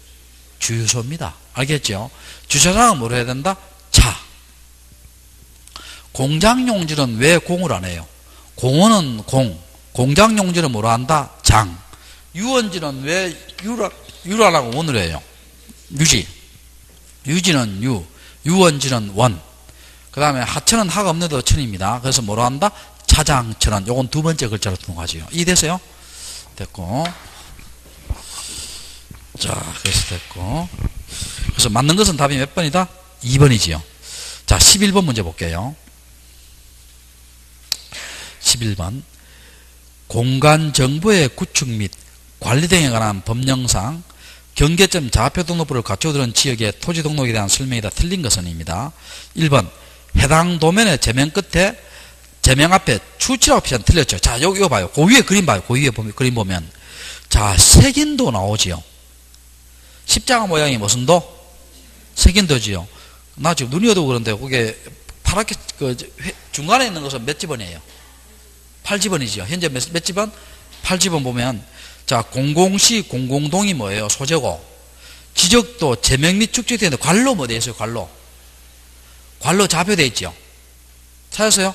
주유소입니다. 알겠죠? 주차장은 뭐로 해야 된다? 차. 공장용지는 왜 공을 안 해요? 공원은 공. 공장용지는 뭐로 한다? 장. 유원지는 왜 유를 안 하고 원으로 해요? 유지. 유지는 유. 유원지는 원. 그 다음에 하천은 하가 없는데도 천입니다. 그래서 뭐로 한다? 차장천원. 요건 두 번째 글자로 등록하지요. 이해됐어요? 됐고. 자, 그래서 됐고. 그래서 맞는 것은 답이 몇 번이다? 2번이지요. 자, 11번 문제 볼게요. 11번. 공간 정보의 구축 및 관리 등에 관한 법령상 경계점 좌표 등록부를 갖추어두는 지역의 토지 등록에 대한 설명이다. 틀린 것은입니다. 1번. 해당 도면의 제명 끝에 제명 앞에 추치라고 표시한 틀렸죠. 자, 이거 봐요. 그 위에 그림 봐요. 그 위에 그림 보면. 자, 색인도 나오지요. 십자가 모양이 무슨 도? 색인도지요. 나 지금 눈이 어두워 그런데 그게 파랗게 중간에 있는 것은 몇 집원이에요? 8집원이지요. 현재 몇 집원? 8집원 보면 자, 공공시 공공동이 뭐예요? 소재고. 지적도 제명 및 축적이 되는데 관로 뭐 되어 있어요? 관로 좌표되어 있죠. 찾았어요?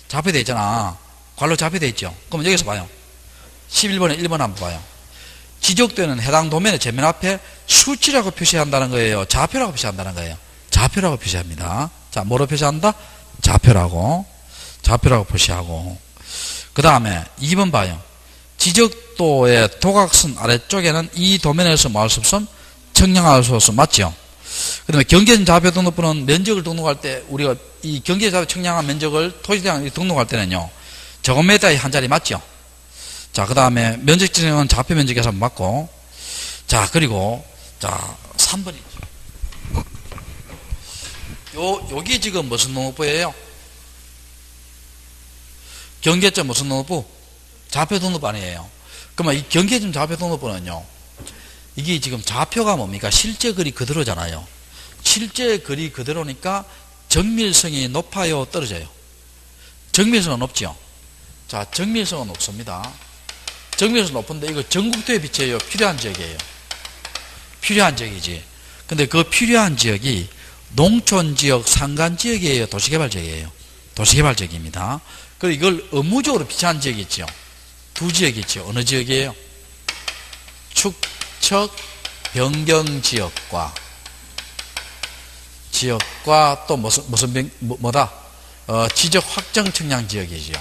좌표되어 있잖아. 관로 좌표되어 있죠. 그럼 여기서 봐요. 11번에 1번 한번 봐요. 지적도에는 해당 도면의 제면 앞에 수치라고 표시한다는 거예요? 좌표라고 표시한다는 거예요? 좌표라고 표시합니다. 자, 뭐로 표시한다? 좌표라고 표시하고. 그 다음에 2번 봐요. 지적도의 도각선 아래쪽에는 이 도면에서 마을 숲선 청량할 수 없음. 맞죠? 그 다음에 경계점 좌표 등록부는 면적을 등록할 때 우리가 이 경계점 좌표 청량한 면적을 토지대장 등록할 때는요, 제곱미터에 한 자리 맞죠? 자, 그 다음에 면적 지정은 좌표 면적에서 맞고. 자, 그리고 자, 3번이죠. 여기 지금 무슨 등록부예요? 경계점 무슨 등록부? 좌표 등록부 아니에요. 그러면 이 경계점 좌표 등록부는요, 이게 지금 좌표가 뭡니까? 실제 글이 그대로잖아요. 실제 글이 그대로니까 정밀성이 높아요, 떨어져요? 정밀성은 높죠. 자, 정밀성은 높습니다. 정밀성 높은데 이거 전국도에 비춰요? 필요한 지역이에요? 필요한 지역이지. 근데 그 필요한 지역이 농촌지역, 산간지역이에요? 도시개발지역이에요? 도시개발지역입니다. 그리고 이걸 의무적으로 비춰한 지역이 있죠. 두 지역이 있죠. 어느 지역이에요? 축척 변경지역과 또 뭐다? 지적 확정 청량 지역이죠.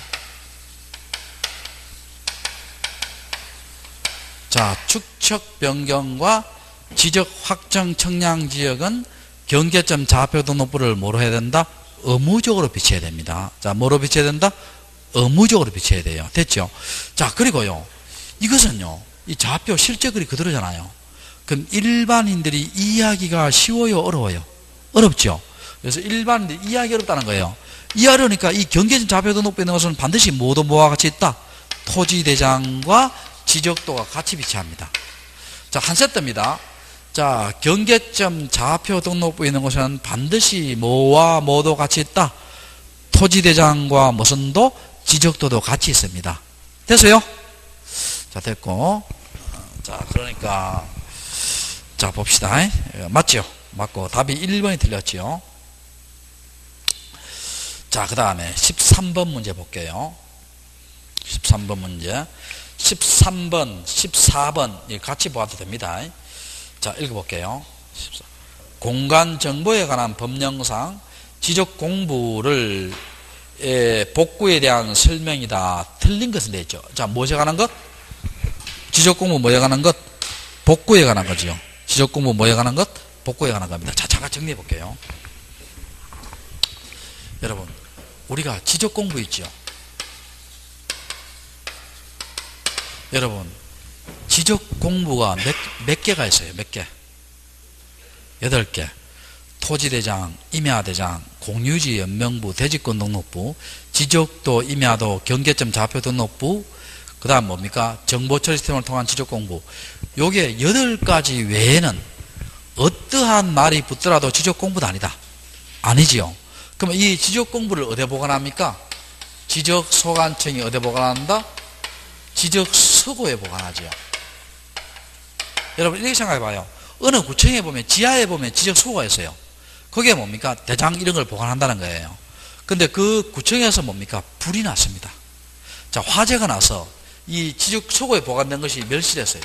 자, 축척 변경과 지적 확정 청량 지역은 경계점 좌표 등록부를 뭐로 해야 된다? 의무적으로 비춰야 됩니다. 자, 뭐로 비춰야 된다? 의무적으로 비춰야 돼요. 됐죠? 자, 그리고요, 이것은요, 이 좌표 실제 글이 그대로잖아요. 그럼 일반인들이 이해하기가 쉬워요, 어려워요? 어렵죠? 그래서 일반인들이 이해하기 어렵다는 거예요. 이해하려니까 이 경계점 좌표 등록부에 있는 것은 반드시 뭐와 같이 있다? 토지대장과 지적도가 같이 비치합니다. 자, 한 세트입니다. 자, 경계점 좌표 등록부에 있는 것은 반드시 뭐와 뭐도 같이 있다? 토지대장과 무슨 도? 지적도도 같이 있습니다. 됐어요? 자, 됐고. 자, 그러니까 자, 봅시다. 맞죠? 맞고 답이 1번이 틀렸죠. 자, 그 다음에 13번 문제 볼게요. 13번 문제. 13번, 14번 같이 보아도 됩니다. 자, 읽어볼게요. 공간 정보에 관한 법령상 지적 공부를 복구에 대한 설명이다. 틀린 것은 되죠. 자, 무엇에 관한 것? 지적 공부 뭐에 관한 것? 복구에 관한 거죠. 지적 공부 뭐에 관한 것? 복구에 관한 겁니다. 자, 잠깐 정리해 볼게요. 여러분, 우리가 지적 공부 있죠. 여러분, 지적 공부가 몇 개가 있어요? 몇 개? 8개. 토지대장, 임야대장, 공유지 연명부, 대지권 등록부, 지적도, 임야도, 경계점 좌표 등록부, 그 다음 뭡니까? 정보처리 시스템을 통한 지적공부. 요게 8가지 외에는 어떠한 말이 붙더라도 지적공부도 아니다. 아니지요. 그럼 이 지적공부를 어디에 보관합니까? 지적소관청이 어디에 보관한다? 지적서고에 보관하지요. 여러분, 이렇게 생각해 봐요. 어느 구청에 보면, 지하에 보면 지적서고가 있어요. 그게 뭡니까? 대장 이런 걸 보관한다는 거예요. 근데 그 구청에서 뭡니까? 불이 났습니다. 자, 화재가 나서 이 지적서고에 보관된 것이 멸실했어요.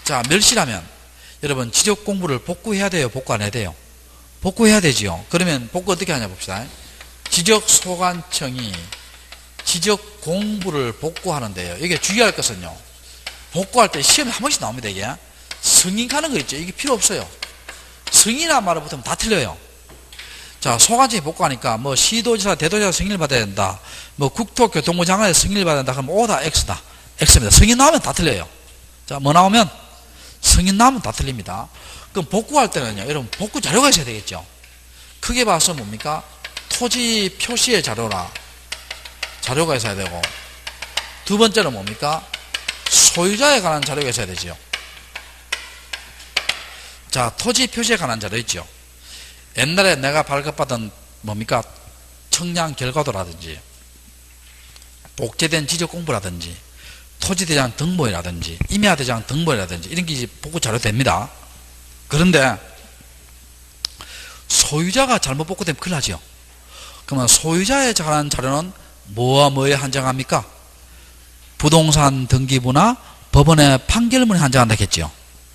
자, 멸실하면 여러분, 지적 공부를 복구해야 돼요? 복구 안 해야 돼요? 복구해야 되지요. 그러면 복구 어떻게 하냐 봅시다. 지적소관청이 지적 공부를 복구하는데요. 이게 주의할 것은요, 복구할 때 시험에 한 번씩 나옵니다. 이게 승인 가는 거 있죠. 이게 필요 없어요. 승인이란 말을 붙으면 다 틀려요. 자, 소관청이 복구하니까 뭐 시도지사, 대도지사 승인을 받아야 된다, 뭐 국토교통부 장관의 승인을 받아야 된다. 그럼 O다 X다. X입니다. 승인 나오면 다 틀려요. 자, 뭐 나오면? 승인 나오면 다 틀립니다. 그럼 복구할 때는요, 여러분, 복구 자료가 있어야 되겠죠. 크게 봐서 뭡니까? 토지 표시의 자료가 있어야 되고, 두 번째는 뭡니까? 소유자에 관한 자료가 있어야 되죠. 자, 토지 표시에 관한 자료 있죠. 옛날에 내가 발급받은 뭡니까? 청량 결과도라든지, 복제된 지적 공부라든지, 토지대장 등본이라든지, 임야대장 등본이라든지, 이런 게 이제 복구 자료 됩니다. 그런데 소유자가 잘못 복구되면 큰일 나죠. 그러면 소유자에 관한 자료는 뭐와 뭐에 한정합니까? 부동산 등기부나 법원의 판결문에 한정한다 했죠.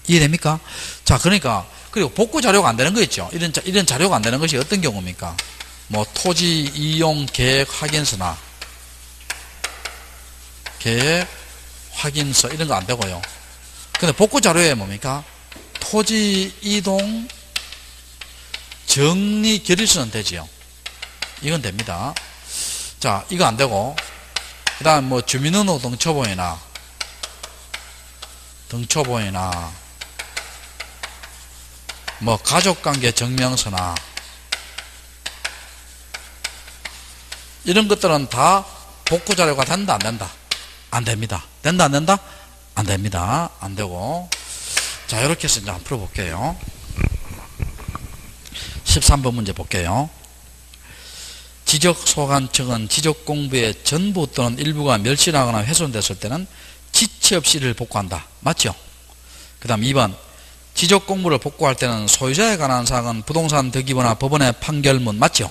이해됩니까? 자, 그러니까, 그리고 복구 자료가 안 되는 거 있죠. 이런 자료가 안 되는 것이 어떤 경우입니까? 뭐, 토지 이용 계획 확인서나, 계획 확인서, 이런 거 안 되고요. 근데 복구 자료에 뭡니까? 토지 이동 정리 결의서는 되지요. 이건 됩니다. 자, 이거 안 되고, 그 다음 뭐 주민등록 등초본이나 뭐 가족관계 증명서나 이런 것들은 다 복구 자료가 된다 안 된다? 안 됩니다. 된다 안 된다? 안 됩니다. 안 되고. 자, 이렇게 해서 이제 한번 풀어볼게요. 13번 문제 볼게요. 지적소관청은 지적공부의 전부 또는 일부가 멸실하거나 훼손됐을 때는 지체 없이 이를 복구한다. 맞죠? 그 다음 2번, 지적공부를 복구할 때는 소유자에 관한 사항은 부동산 등기부나 법원의 판결문. 맞죠?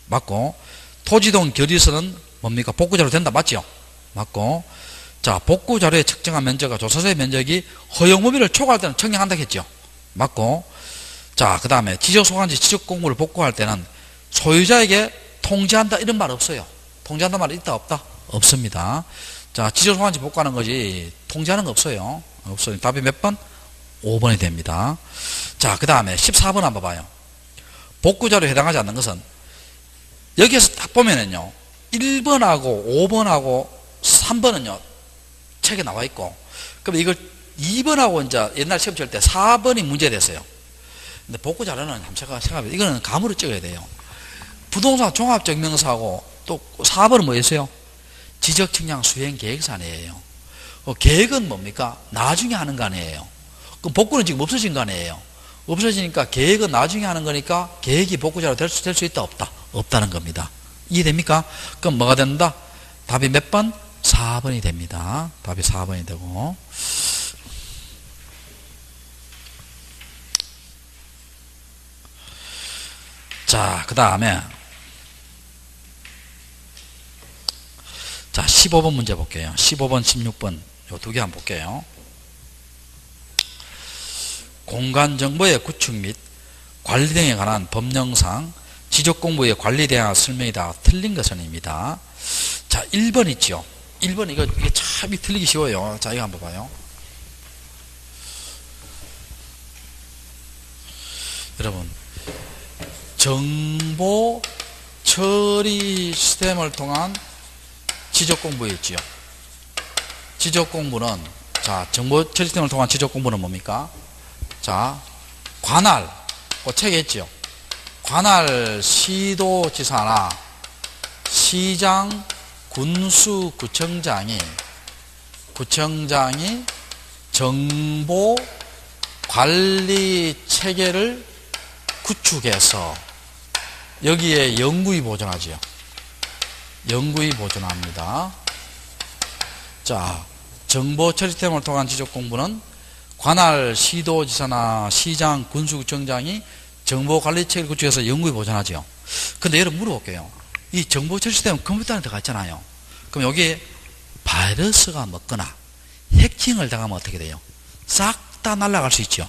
맞고, 토지동 결의서는 뭡니까? 복구자료 된다. 맞죠? 맞고, 자, 복구자료에 측정한 면적과 조사서의 면적이 허용범위를 초과할 때는 청량한다 했죠? 맞고, 자, 그 다음에 지적소관지 지적공부를 복구할 때는 소유자에게 통지한다 이런 말 없어요. 통지한다 말 있다 없다? 없습니다. 자, 지적소관지 복구하는 거지 통지하는 거 없어요. 없어요. 답이 몇 번? 5번이 됩니다. 자, 그 다음에 14번 한번 봐요. 복구자료에 해당하지 않는 것은 여기에서 딱 보면은요, 1번하고 5번하고 3번은요 책에 나와 있고, 그럼 이걸 2번하고 이제 옛날 시험 칠 때 4번이 문제됐어요. 근데 복구자료는 한번 생각해, 이거는 감으로 찍어야 돼요. 부동산 종합증명서하고 또 4번은 뭐였어요? 지적측량 수행계획서 아니에요. 계획은 뭡니까? 나중에 하는 거 아니에요. 그럼 복구는 지금 없어진 거 아니에요. 없어지니까 계획은 나중에 하는 거니까 계획이 복구자료 될 수 있다 없다? 없다는 겁니다. 이해됩니까? 그럼 뭐가 된다? 답이 몇 번? 4번이 됩니다. 답이 4번이 되고. 자, 그 다음에 자, 15번 문제 볼게요. 15번, 16번. 요 두 개 한번 볼게요. 공간정보의 구축 및 관리 등에 관한 법령상 지적공부의 관리에 대한 설명이 다 틀린 것은입니다. 자, 1번 있죠. 1번 이게 참 틀리기 쉬워요. 자, 이거 한번 봐요. 여러분, 정보 처리 시스템을 통한 지적공부에 있지요. 지적공부는, 자, 정보 처리 시스템을 통한 지적공부는 뭡니까? 자, 관할, 그 책에 있지요. 관할 시도지사나 시장, 군수, 구청장이 정보 관리 체계를 구축해서 여기에 영구히 보존하지요. 영구히 보존합니다. 자, 정보 처리 시스템을 통한 지적공부는 관할 시도지사나 시장, 군수구청장이 정보관리 체계를 구축해서 영구히 보존하죠. 근데 여러분 물어볼게요. 이 정보 처리 시스템은 컴퓨터 안에 들어가 있잖아요. 그럼 여기에 바이러스가 먹거나 해킹을 당하면 어떻게 돼요? 싹 다 날아갈 수 있죠.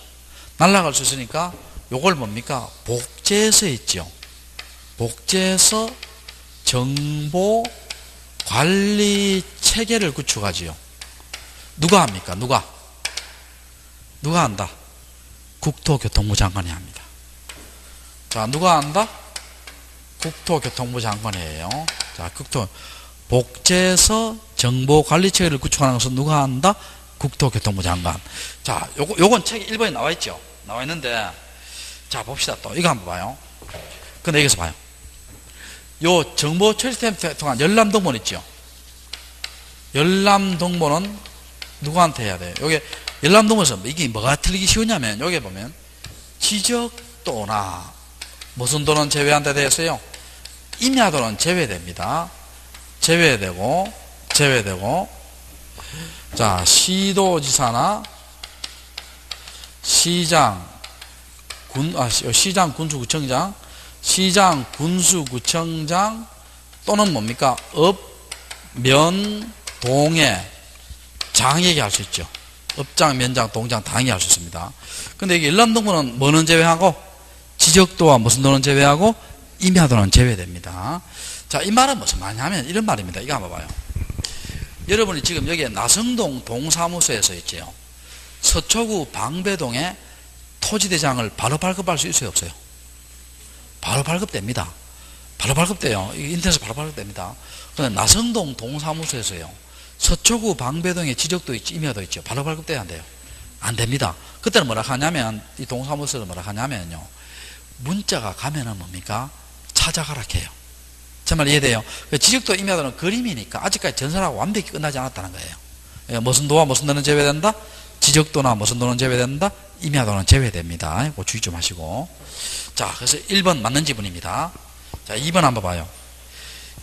날아갈 수 있으니까 요걸 뭡니까? 복제해서 있죠. 복제해서 정보 관리 체계를 구축하지요. 누가 합니까? 누가 한다? 국토교통부 장관이 합니다. 자, 누가 한다? 국토교통부 장관이에요. 자, 복제해서 정보 관리 체계를 구축하는 것은 누가 한다? 국토교통부 장관. 자, 요건 책에 1번에 나와 있죠. 나와 있는데, 자, 봅시다. 또 이거 한번 봐요. 근데 여기서 봐요. 요 정보 처리 시스템 통한 열람동본 있죠. 열람동본은 누구한테 해야 돼요? 요게 열람동본에서 이게 뭐가 틀리기 쉬우냐면 여기 보면 지적도나 무슨 도는 제외한다 되어 있어요. 임야도는 제외됩니다. 제외되고 자, 시도지사나 시장, 군수구청장, 시장, 군수구청장 또는 뭡니까? 업, 면, 동해, 장에게 할 수 있죠. 업장, 면장, 동장, 당에 할 수 있습니다. 근데 이게 열람동부는 뭐는 제외하고 지적도와 무슨 도는 제외하고 임야도는 제외됩니다. 자, 이 말은 무슨 말이냐면 이런 말입니다. 이거 한번 봐요. 여러분이 지금 여기에 나성동 동사무소에서 있죠. 서초구 방배동에 토지대장을 바로 발급할 수 있어요, 없어요? 바로 발급됩니다. 바로 발급돼요. 인터넷에서 바로 발급됩니다. 그런데 나성동 동사무소에서요, 서초구 방배동에 지적도 있죠, 임야도 있죠. 바로 발급돼야 한대요. 안 됩니다. 그때는 뭐라 하냐면, 이 동사무소에서 뭐라 하냐면요, 문자가 가면은 뭡니까? 찾아가라 해요. 정말 이해돼요? 지적도 임야도는 그림이니까 아직까지 전산하고 완벽히 끝나지 않았다는 거예요. 무슨 도와 무슨 도는 제외된다? 지적도나 무슨 도는 제외된다? 임야도는 제외됩니다. 그거 주의 좀 하시고. 자, 그래서 1번 맞는 지문입니다. 자, 2번 한번 봐요.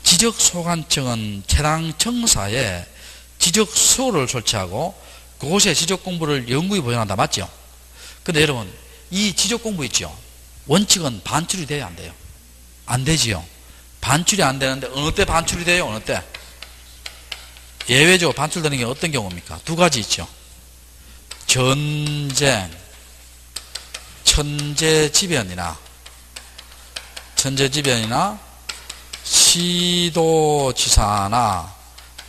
지적소관청은 해당 청사에 지적소를 설치하고 그곳에 지적공부를 영구히 보존한다. 맞죠? 근데 여러분, 이 지적공부 있죠? 원칙은 반출이 돼야 안 돼요? 안 되지요? 반출이 안 되는데 어느 때 반출이 돼요? 어느 때? 예외적으로 반출되는 게 어떤 경우입니까? 두 가지 있죠. 전쟁, 천재지변이나 시도지사나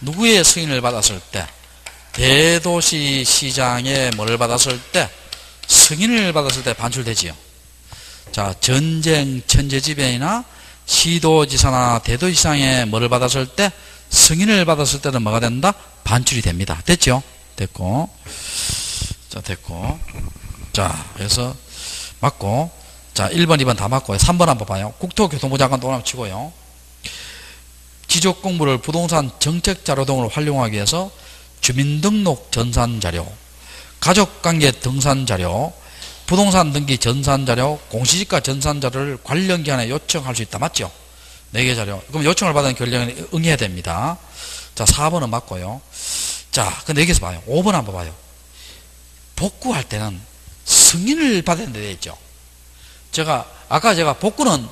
누구의 승인을 받았을 때, 대도시 시장의 뭐를 받았을 때, 승인을 받았을 때 반출되지요. 자, 전쟁, 천재지변이나 시도지사나 대도시장에 뭐를 받았을 때, 승인을 받았을 때는 뭐가 된다? 반출이 됩니다. 됐죠? 됐고. 자, 됐고. 자, 그래서 맞고. 자, 1번, 2번 다 맞고요. 3번 한번 봐요. 국토교통부 장관 또 하나 치고요. 지적공부를 부동산 정책자료 등으로 활용하기 위해서 주민등록 전산자료, 가족관계 등산자료, 부동산 등기 전산자료, 공시지가 전산자료를 관련 기관에 요청할 수 있다. 맞죠? 4개 자료. 그럼 요청을 받은 결정에 응해야 됩니다. 자, 4번은 맞고요. 자, 근데 여기서 봐요. 5번 한번 봐요. 복구할 때는 승인을 받아야 된다 되어 있죠. 아까 제가 복구는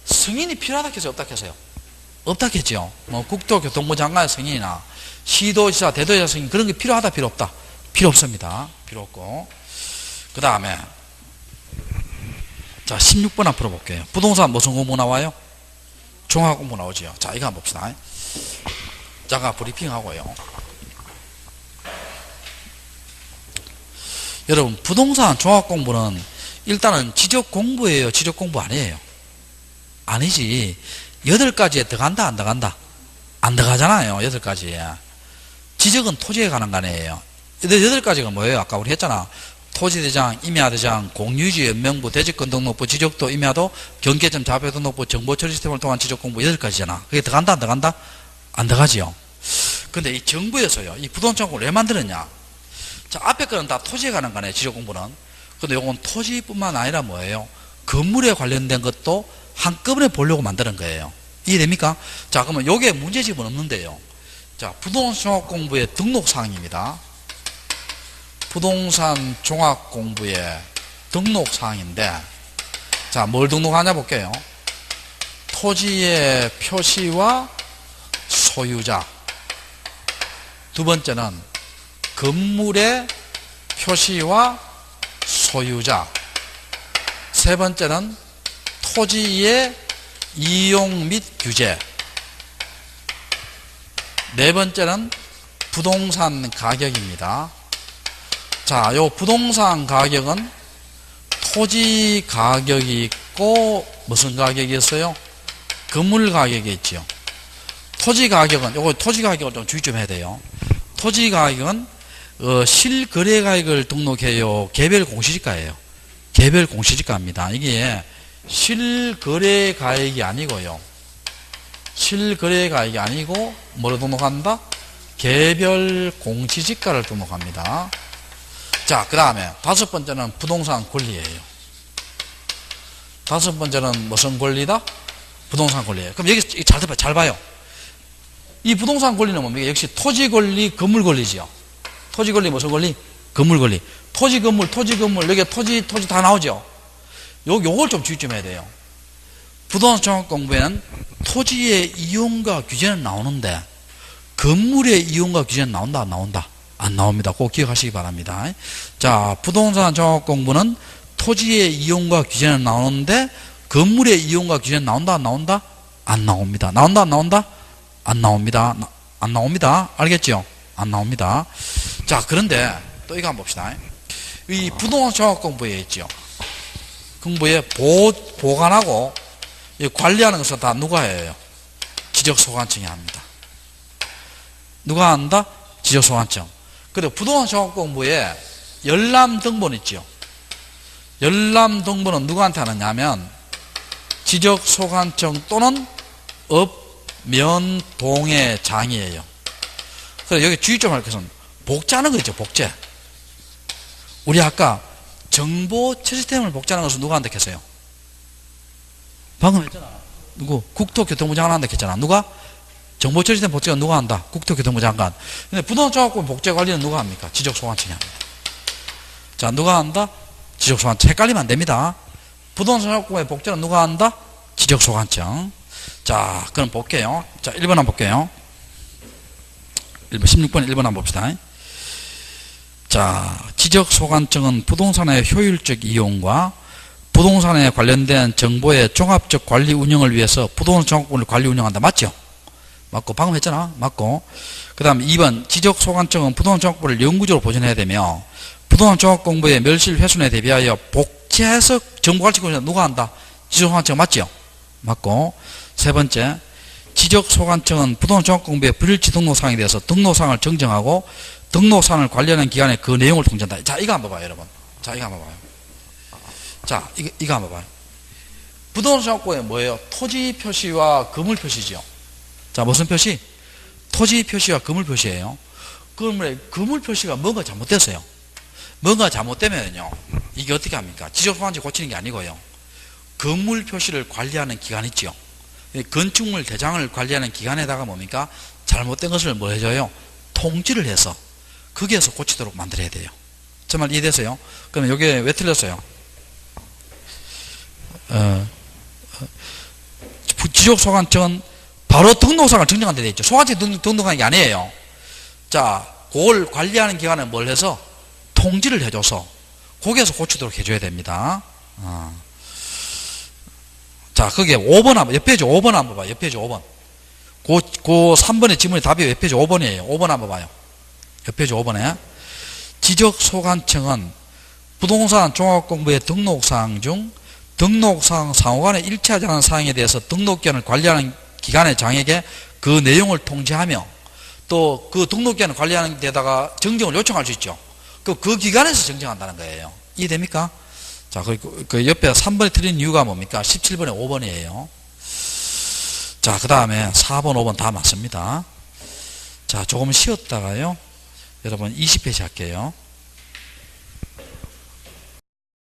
승인이 필요하다 했어요? 없다 했어요? 없다겠죠. 뭐 국토교통부 장관의 승인이나 시도지사, 대도지사 승인 그런 게 필요하다, 필요 없다? 필요 없습니다. 필요 없고. 그 다음에 자 16번 한번 풀어볼게요. 부동산 무슨 공부 나와요? 종합공부 나오지요. 자 이거 한번 봅시다. 잠깐 브리핑하고요. 여러분 부동산 종합공부는 일단은 지적공부예요, 지적공부 아니에요? 아니지. 8가지에 들어간다 안 들어간다? 안 들어가잖아요. 8가지에. 지적은 토지에 관한 거 아니에요. 8가지가 뭐예요? 아까 우리 했잖아. 토지대장, 임야대장, 공유지, 연명부, 대지권 등록부, 지적도, 임야도, 경계점, 자표 등록부, 정보처리 시스템을 통한 지적공부 8가지잖아. 그게 들어간다 안 들어간다? 안 들어가지요. 근데 이 정부에서요, 이 부동산 공부를 왜 만들었냐? 자, 앞에 거는 다 토지에 관한 거네, 지적공부는. 근데 요건 토지뿐만 아니라 뭐예요? 건물에 관련된 것도 한꺼번에 보려고 만드는 거예요. 이해됩니까? 자, 그러면 요게 문제집은 없는데요. 자, 부동산 종합공부의 등록사항입니다. 부동산 종합공부의 등록사항인데, 자, 뭘 등록하냐 볼게요. 토지의 표시와 소유자. 두 번째는 건물의 표시와 소유자. 세 번째는 토지의 이용 및 규제. 네 번째는 부동산 가격입니다. 자, 요 부동산 가격은 토지 가격이 있고 무슨 가격이 있어요? 건물 가격이 있죠. 토지 가격은 요거 토지 가격을 좀 주의 좀 해야 돼요. 토지 가격은 실거래 가격을 등록해요. 개별 공시지가예요. 개별 공시지가입니다. 이게 실거래 가액이 아니고요. 실거래 가액이 아니고 뭐로 등록한다? 개별 공시지가를 등록합니다. 자, 그 다음에 5번째는 부동산 권리예요. 5번째는 무슨 권리다? 부동산 권리예요. 그럼 여기 잘 봐요. 이 부동산 권리는 뭡니까? 역시 토지 권리, 건물 권리지요. 토지 권리 무슨 권리? 건물 권리. 토지 건물 여기 토지 다 나오죠. 요걸 좀 주의 좀 해야 돼요. 부동산 종합공부에는 토지의 이용과 규제는 나오는데 건물의 이용과 규제는 나온다 안 나온다? 안 나옵니다. 꼭 기억하시기 바랍니다. 자, 부동산 종합공부는 토지의 이용과 규제는 나오는데 건물의 이용과 규제는 나온다 안 나온다? 안 나옵니다. 나온다 안 나온다? 안 나옵니다. 안 나옵니다. 알겠죠? 안 나옵니다. 자, 그런데 또 이거 한번 봅시다. 이 부동산 종합공부에 있죠. 공부에 보관하고 관리하는 것은 다 누가 해요? 지적소관청이 합니다. 누가 한다? 지적소관청. 그리고 부동산 종합공부에 열람등본 있죠. 열람등본은 누구한테 하느냐면 지적소관청 또는 읍면동해장이에요. 그래서 여기 주의 좀 할 것은 복제하는 거 있죠. 복제. 우리 아까 정보 시스템을 복제하는 것은 누가 한다 했어요? 방금 했잖아. 누구? 국토교통부 장관 한다 했잖아. 누가? 정보 시스템 복제가 누가 한다? 국토교통부 장관. 근데 부동산 종합공부 복제 관리는 누가 합니까? 지적소관청이 합니다. 자, 누가 한다? 지적소관청. 헷갈리면 안 됩니다. 부동산 종합공부의 복제는 누가 한다? 지적소관청. 자, 그럼 볼게요. 자, 1번 한번 볼게요. 16번 1번 한번 봅시다. 자, 지적소관청은 부동산의 효율적 이용과 부동산에 관련된 정보의 종합적 관리 운영을 위해서 부동산 종합공부를 관리 운영한다. 맞죠? 맞고, 방금 했잖아. 맞고. 그 다음 2번 지적소관청은 부동산 종합공부를 영구적으로 보존해야 되며 부동산 종합공부의 멸실 훼손에 대비하여 복제해서 정보관리공부는 누가 한다? 지적소관청 맞죠? 맞고. 세 번째, 지적소관청은 부동산 종합공부의 불일치 등록사항에 대해서 등록사항을 정정하고 등록사항을 관리하는 기관에 그 내용을 통지한다. 자, 이거 한번 봐요, 여러분. 자, 이거 한번 봐요. 자, 이거 한번 봐요. 부동산 종합공부에 뭐예요? 토지 표시와 건물 표시죠. 자, 무슨 표시? 토지 표시와 건물 표시예요. 그러면 건물 표시가 뭔가 잘못됐어요. 뭔가 잘못되면요, 이게 어떻게 합니까? 지적소관청이 고치는 게 아니고요. 건물 표시를 관리하는 기관 있죠. 건축물 대장을 관리하는 기관에다가 뭡니까? 잘못된 것을 뭐 해줘요? 통지를 해서 거기에서 고치도록 만들어야 돼요. 정말 이해되세요? 그러면 이게 왜 틀렸어요? 지적소관청은 바로 등록상을 증정한 데 돼 있죠. 소관청 등록한 게 아니에요. 자, 그걸 관리하는 기관은 뭘 해서 통지를 해줘서 거기에서 고치도록 해줘야 됩니다. 자, 거기에 5번 한번, 옆 페이지 5번 한번 봐요. 옆 페이지 5번. 그 3번의 지문의 답이 옆 페이지 5번이에요. 5번 한번 봐요. 옆 페이지 5번에. 지적소관청은 부동산 종합공부의 등록사항 중 등록사항 상호간에 일치하지 않은 사항에 대해서 등록기관을 관리하는 기관의 장에게 그 내용을 통지하며 또 그 등록기관을 관리하는 데다가 정정을 요청할 수 있죠. 그 기관에서 정정한다는 거예요. 이해됩니까? 자, 그 옆에 3번에 틀린 이유가 뭡니까? 17번에 5번이에요. 자, 그 다음에 4번, 5번 다 맞습니다. 자, 조금 쉬었다가요. 여러분 20페이지 할게요.